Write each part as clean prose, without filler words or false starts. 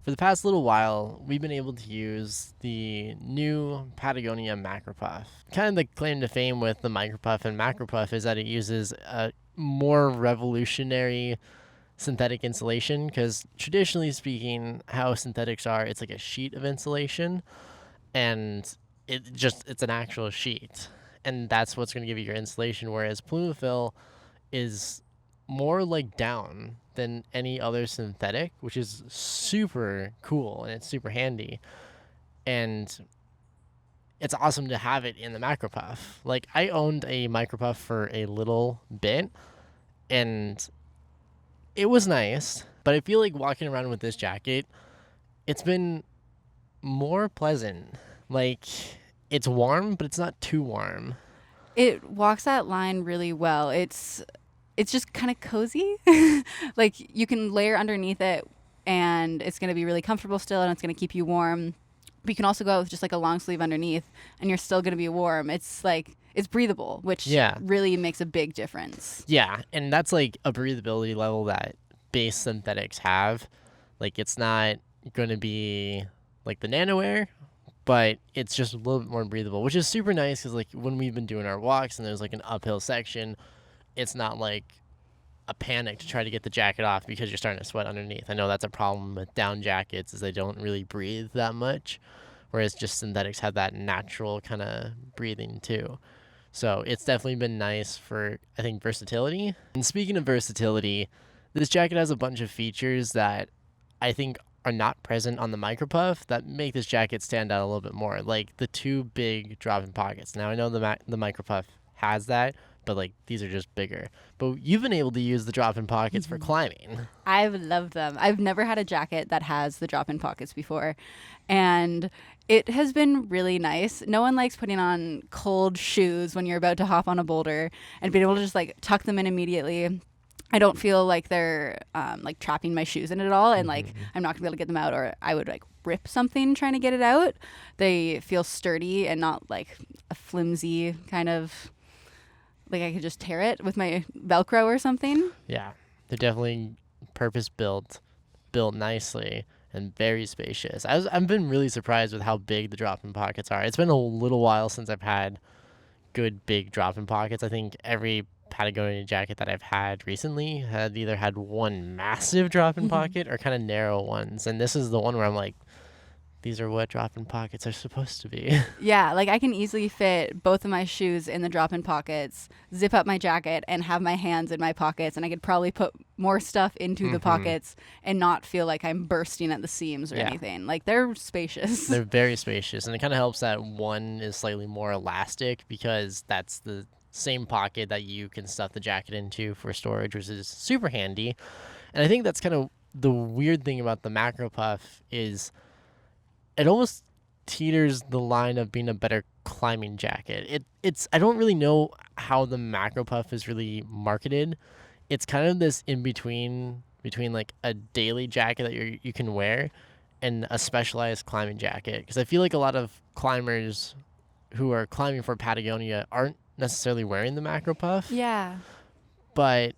For the past little while, we've been able to use the new Patagonia Macro Puff. Kind of the claim to fame with the Micro Puff and Macro Puff is that it uses a more revolutionary synthetic insulation, because traditionally speaking, how synthetics are, it's like a sheet of insulation, and it's an actual sheet, and that's what's going to give you your insulation, whereas Plumofill is more like down than any other synthetic, which is super cool and it's super handy. And it's awesome to have it in the Macro Puff. Like, I owned a Micro Puff for a little bit, and it was nice, but I feel like walking around with this jacket, it's been more pleasant. Like, it's warm, but it's not too warm. It walks that line really well. It's just kind of cozy. Like, you can layer underneath it and it's going to be really comfortable still, and it's going to keep you warm. But you can also go out with just like a long sleeve underneath and you're still going to be warm. It's like, it's breathable, which really makes a big difference. Yeah, and that's like a breathability level that base synthetics have. Like, it's not going to be like the Nano Air, but it's just a little bit more breathable, which is super nice, because like when we've been doing our walks and there's like an uphill section, it's not like a panic to try to get the jacket off because you're starting to sweat underneath. I know that's a problem with down jackets, is they don't really breathe that much, whereas just synthetics have that natural kind of breathing too. So it's definitely been nice for, I think, versatility. And speaking of versatility, this jacket has a bunch of features that I think are not present on the Micro Puff that make this jacket stand out a little bit more, like the two big drop-in pockets. Now, I know the Micro Puff has that, but like these are just bigger. But you've been able to use the drop-in pockets for climbing. I've loved them. I've never had a jacket that has the drop-in pockets before, and it has been really nice. No one likes putting on cold shoes when you're about to hop on a boulder, and being able to just like tuck them in immediately. I don't feel like they're like trapping my shoes in it at all, and like I'm not gonna be able to get them out, or I would like rip something trying to get it out. They feel sturdy and not like a flimsy kind of, like I could just tear it with my Velcro or something. Yeah, they're definitely purpose built nicely, and very spacious. I've been really surprised with how big the drop-in pockets are. It's been a little while since I've had good big drop-in pockets. I think every Patagonia jacket that I've had recently had either had one massive drop-in pocket or kind of narrow ones, and this is the one where I'm like, these are what drop-in pockets are supposed to be. Yeah, like I can easily fit both of my shoes in the drop-in pockets, zip up my jacket, and have my hands in my pockets, and I could probably put more stuff into the pockets and not feel like I'm bursting at the seams or anything. Like, they're spacious. They're very spacious, and it kind of helps that one is slightly more elastic, because that's the same pocket that you can stuff the jacket into for storage, which is super handy. And I think that's kind of the weird thing about the Macro Puff, is it almost teeters the line of being a better climbing jacket. It's I don't really know how the Macro Puff is really marketed. It's kind of this in between like a daily jacket that you can wear and a specialized climbing jacket, because I feel like a lot of climbers who are climbing for Patagonia aren't necessarily wearing the Macro Puff. Yeah. But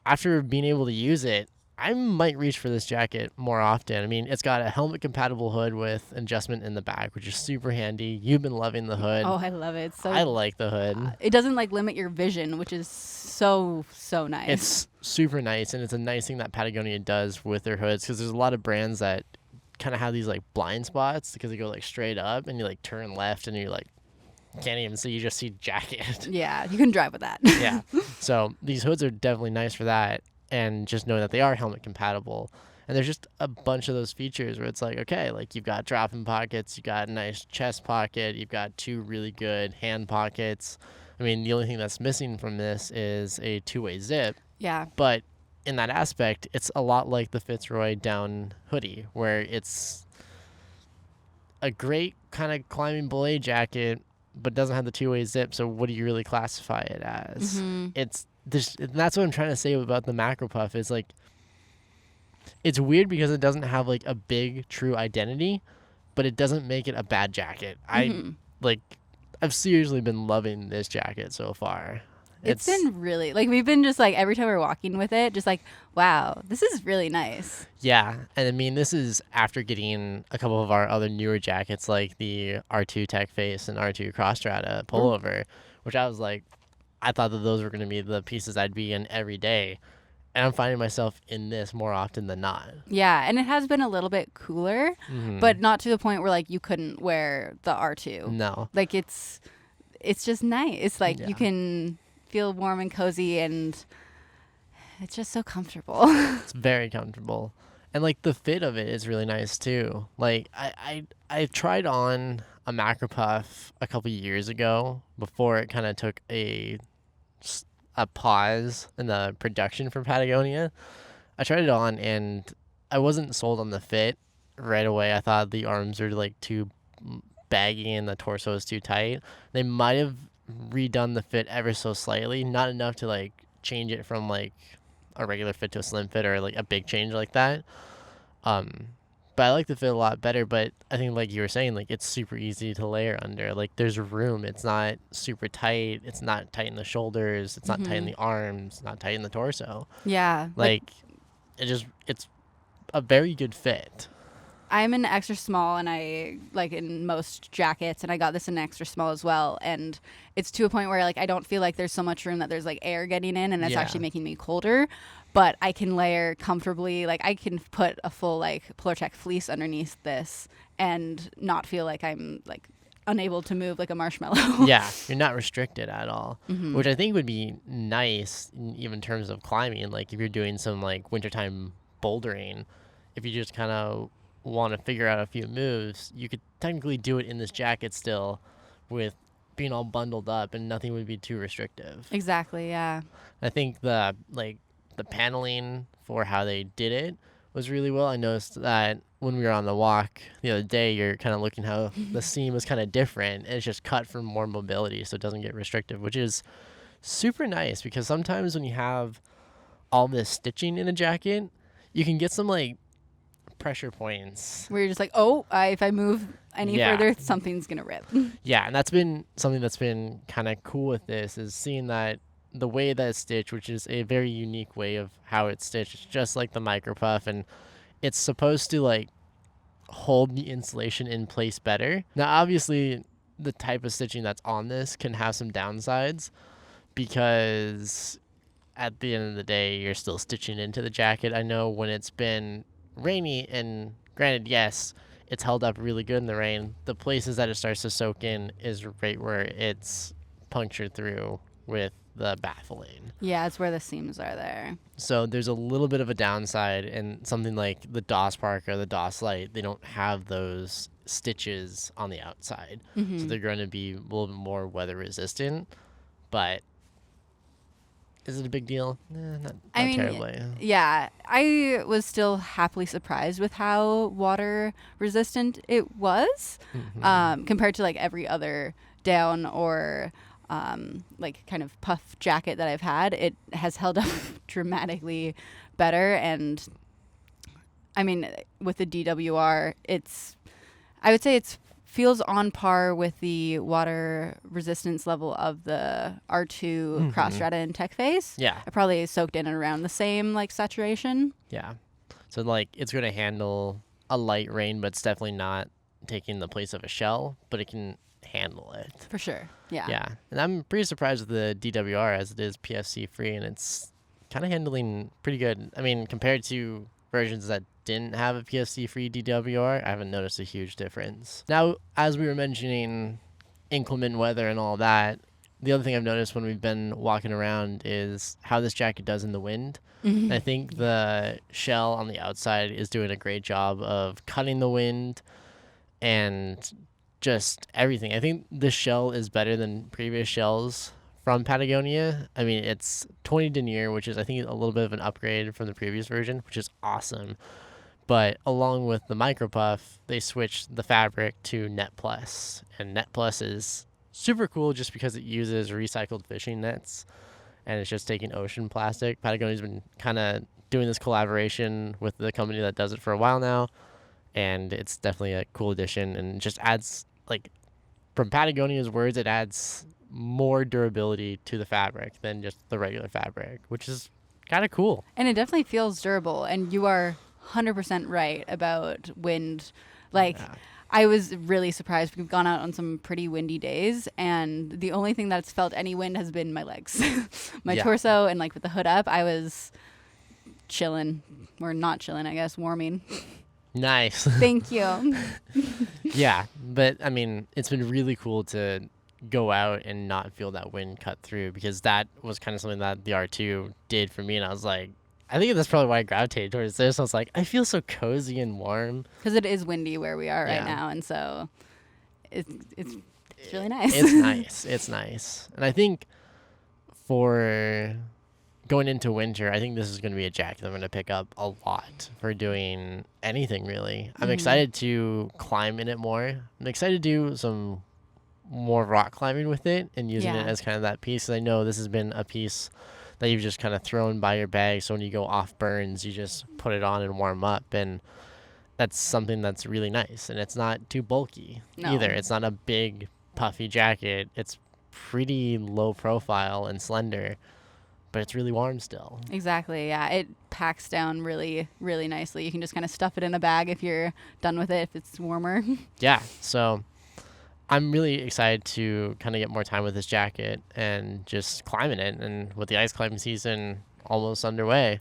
after being able to use it, I might reach for this jacket more often. I mean, it's got a helmet-compatible hood with adjustment in the back, which is super handy. You've been loving the hood. Oh, I love it. I like the hood. It doesn't like limit your vision, which is so nice. It's super nice, and it's a nice thing that Patagonia does with their hoods, because there's a lot of brands that kind of have these like blind spots, because they go like straight up, and you like turn left, and you're like, can't even see, you just see jacket. Yeah, you can drive with that. Yeah. So these hoods are definitely nice for that. And just knowing that they are helmet compatible. And there's just a bunch of those features where it's like, okay, like you've got drop-in pockets, you've got a nice chest pocket, you've got two really good hand pockets. I mean, the only thing that's missing from this is a two-way zip. Yeah. But in that aspect, it's a lot like the Fitzroy down hoodie, where it's a great kind of climbing belay jacket, but doesn't have the two-way zip. So what do you really classify it as? That's what I'm trying to say about the Macro Puff, is like, it's weird because it doesn't have like a big true identity, but it doesn't make it a bad jacket. I've seriously been loving this jacket so far. It's been really, like, we've been just like, every time we're walking with it, just like, wow, this is really nice. Yeah, and I mean, this is after getting a couple of our other newer jackets, like the R2 Tech Face and R2 Cross Strata pullover, which I was like, I thought that those were going to be the pieces I'd be in every day. And I'm finding myself in this more often than not. Yeah, and it has been a little bit cooler, but not to the point where, like, you couldn't wear the R2. No. Like, it's just nice. It's like you can feel warm and cozy, and it's just so comfortable. It's very comfortable. And, like, the fit of it is really nice, too. Like, I tried on a Macro Puff a couple years ago before it kind of took a pause in the production for Patagonia. I tried it on, and I wasn't sold on the fit right away. I thought the arms were, like, too baggy and the torso is too tight. They might have redone the fit ever so slightly, not enough to, like, change it from, like, a regular fit to a slim fit or, like, a big change like that. But I like the fit a lot better. But I think, like you were saying, like, it's super easy to layer under. Like, there's room. It's not super tight. It's not tight in the shoulders. It's not tight in the arms. Not tight in the torso. Yeah. Like it's a very good fit. I'm an extra small, and I like in most jackets, and I got this in extra small as well. And it's to a point where, like, I don't feel like there's so much room that there's, like, air getting in, and it's actually making me colder. But I can layer comfortably. Like, I can put a full, like, Polartec fleece underneath this and not feel like I'm, like, unable to move like a marshmallow. Yeah, you're not restricted at all, which I think would be nice, even in terms of climbing. Like, if you're doing some, like, wintertime bouldering, if you just kind of want to figure out a few moves, you could technically do it in this jacket still with being all bundled up, and nothing would be too restrictive. Exactly, yeah. I think the paneling for how they did it was really well. I noticed that when we were on the walk the other day, you're kind of looking how the seam was kind of different, and it's just cut for more mobility so it doesn't get restrictive, which is super nice, because sometimes when you have all this stitching in a jacket, you can get some, like, pressure points where you're just like, oh, if I move any further, something's gonna rip. Yeah, and that's been something that's been kind of cool with this, is seeing that the way that it's stitched, which is a very unique way of how it's stitched, just like the Micro Puff, and it's supposed to, like, hold the insulation in place better. Now, obviously, the type of stitching that's on this can have some downsides, because at the end of the day, you're still stitching into the jacket. I know when it's been rainy, and granted, yes, it's held up really good in the rain, the places that it starts to soak in is right where it's punctured through with the baffling. Yeah, it's where the seams are there. So there's a little bit of a downside, and something like the DOS Park or the DOS Light, they don't have those stitches on the outside. So they're going to be a little bit more weather resistant. But is it a big deal? Not terribly. Yeah, I was still happily surprised with how water resistant it was, compared to, like, every other down or like, kind of puff jacket that I've had. It has held up dramatically better. And I mean, with the DWR, I would say it's feels on par with the water resistance level of the R2 Cross Strata and Tech Face. Yeah. I probably soaked in and around the same, like, saturation. Yeah. So, like, it's going to handle a light rain, but it's definitely not taking the place of a shell, but it can handle it. For sure. Yeah. Yeah. And I'm pretty surprised with the DWR, as it is PFC-free, and it's kind of handling pretty good. I mean, compared to versions that didn't have a PFC-free DWR, I haven't noticed a huge difference. Now, as we were mentioning inclement weather and all that, the other thing I've noticed when we've been walking around is how this jacket does in the wind. I think the shell on the outside is doing a great job of cutting the wind and just everything. I think this shell is better than previous shells from Patagonia. I mean, it's 20 denier, which is, I think, a little bit of an upgrade from the previous version, which is awesome. But along with the Micro Puff, they switched the fabric to Net Plus. And Net Plus is super cool just because it uses recycled fishing nets, and it's just taking ocean plastic. Patagonia's been kind of doing this collaboration with the company that does it for a while now, and it's definitely a cool addition, and just adds, like, from Patagonia's words, it adds more durability to the fabric than just the regular fabric, which is kind of cool. And it definitely feels durable. And you are 100% right about wind. Like, Yeah. I was really surprised. We've gone out on some pretty windy days, and the only thing that's felt any wind has been my legs, my Yeah. torso, and like with the hood up, I was chilling, or not chilling, I guess, warming. Nice. Thank you. Yeah, but I mean, it's been really cool to go out and not feel that wind cut through, because that was kind of something that the R2 did for me, and I was like, I think that's probably why I gravitated towards this. I was like, I feel so cozy and warm. Because it is windy where we are right Yeah. now, and so it's really nice. It's nice. It's nice. And I think for going into winter, I think this is going to be a jacket I'm going to pick up a lot for doing anything, really. I'm excited to climb in it more. I'm excited to do some more rock climbing with it and using it Yeah. as kind of that piece. I know this has been a piece that you've just kind of thrown by your bag, so when you go off burns, you just put it on and warm up, and that's something that's really nice. And it's not too bulky No. either. It's not a big puffy jacket. It's pretty low profile and slender, but it's really warm still. Exactly. Yeah. It packs down really, really nicely. You can just kind of stuff it in a bag if you're done with it, if it's warmer. Yeah, so I'm really excited to kind of get more time with this jacket and just climbing it. And with the ice climbing season almost underway,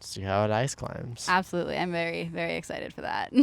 see how it ice climbs. Absolutely. I'm very, very excited for that.